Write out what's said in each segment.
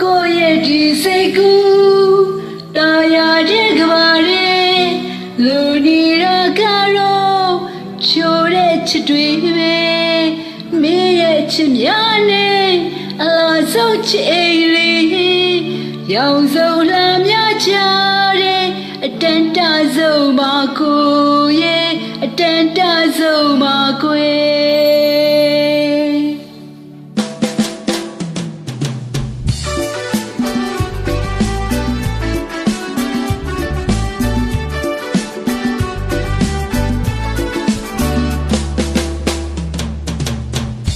ကိုရဲ့ဒီစိတ်ကူးတာယာတဲ့ကဘာရဲ့လူနေရကတော့ချိုးတဲ့ချစ်တွေပဲမင်းရဲ့ချစ်များနဲ့အလားဆုံးချစ်အိမ်လေးရောင်စုံလာများချတဲ့အတန်တဆုံးပါကိုရဲ့အတန်တဆုံးပါကွယ်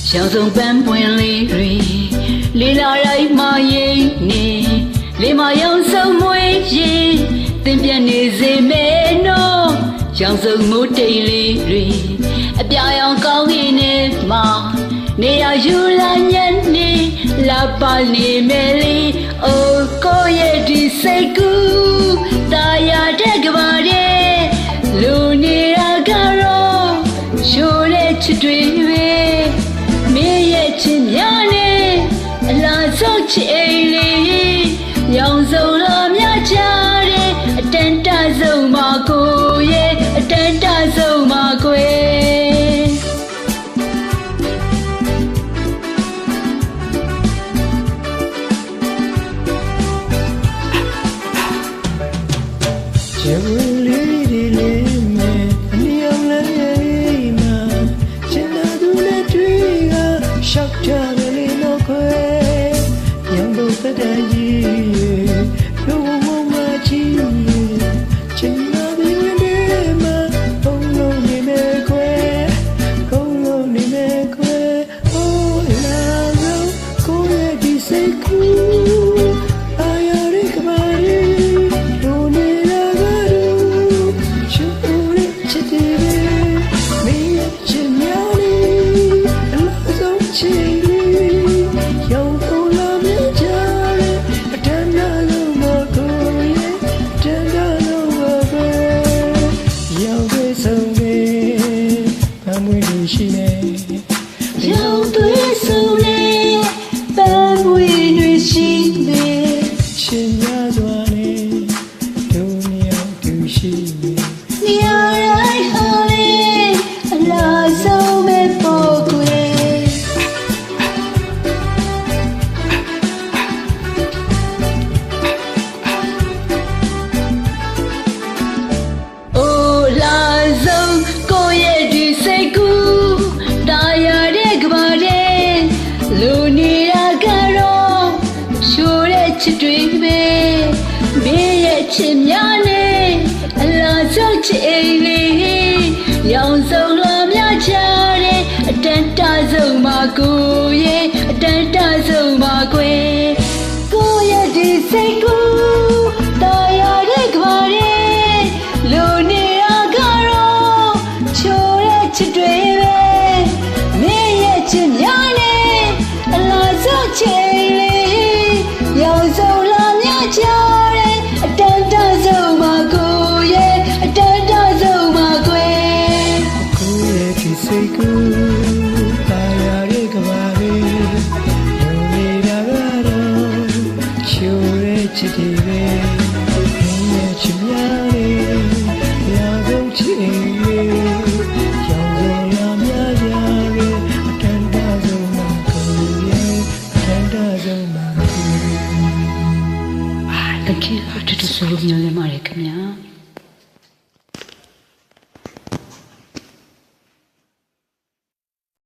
ရှောင်းဆုံးပန်းပွင့်လေးတွေလေလာတိုင်းမှာရင်နေလေမရောင်စုံမွေးရင်တင်ပြနေစေမယ်နော်ရောင်စုံမိုးတိမ်လေးတွေအပြာရောင်ကောင်းကြီးနဲ့မှနေရယူလာညံ့နေလာပါနေမယ်လေအိုးကိုရဲ့ဒီစိတ်ကူးတာယာတဲ့ကဘာတဲ့လူနေရကတော့ရှိုးတဲ့ချစ်တွေပဲမင်းရဲ့ချစ်များနဲ့အလားဆုံးချစ်အိမ်လေးရောင်စုံလာများချတဲ့အတန်တဆုံးပါကိုရဲ့အတန်တဆုံးပါကွယ်ကျေဝလေးဒီလေးမဲ့အလျောင်းလေးမှာချင်တာသူနဲ့တွေ့ကရှောက်ကြတယ်လေတော့ခွဲရောင်တော့တဲ့ကြီးရောဝမချီချင်တာဒီလေးမှာဘုံလုံးနေမဲ့ခွဲဘုံလုံးနေမဲ့ခွဲအိုးလာတော့ကိုရဲ့ဒီစိတ်ကူးအာရရိကမာရီတို့နေလာကတော့ချူရချစ်တယ်မင်းချစ်များနေအလားဆုံးချစ်ရောင်ကုန်လာမြကြတဲ့အတန်းနာလုံးမကိုရဲ့တန်းနာလုံးမပဲရောင်သွေးဆုံးပဲဘာမွေးလို့ရှိနေရောင်သွေးဆုံးနေပန်းဝေးတွေရှိနေ ချင်ရစွာနဲ့ဒုညောင်သူရှိနေ နေရာတိုင်းဟာလေအလားဆုံးပဲပေါ့ကွယ်အိုးလာဆုံးကိုရဲ့ဒီစိတ်ကူးတာယာတဲ့ကဘာတဲ့လူနေရကတော့ရှိုးတဲ့ချစ်တွေပဲမင်းရဲ့ချစ်များနဲ့အလားဆုံးချစ်အိမ်လေးရောင်စုံလာများချတဲ့အတန်တဆုံးပါကိုရဲ့အတန်တဆုံးပါကွယ်ကိုရဲ့ဒီစိတ်ကူးတာယာတဲ့ကဘာတဲ့လူနေရကတော့ချိုးတဲ့ချစ်တွေပဲမင်းရဲ့ချစ်များနဲ့အလားဆုံးချစ်အိမ်လေးရောင်စုံလာများချတဲ့အတန်တဆုံးပါကိုရဲ့အတန်တဆုံးပါကွယ် ကိုရဲ့ဒီစိတ်ကူးတာယာရဲ့ကဘာလေးလုံနေတာကတော့ချိုးရဲ့ချစ်တွေပဲမင်းရဲ့ချစ်များလေးရာကုန်ချစ်လေးရောင်စုံလာများကြတဲ့အတန်တဆုံးမှာကိုရဲ့အတန်တဆုံးမှာကိုတကယ်အတူတူဆိုလို့မျှော်လင့်ပါတယ်ခင်ဗျာ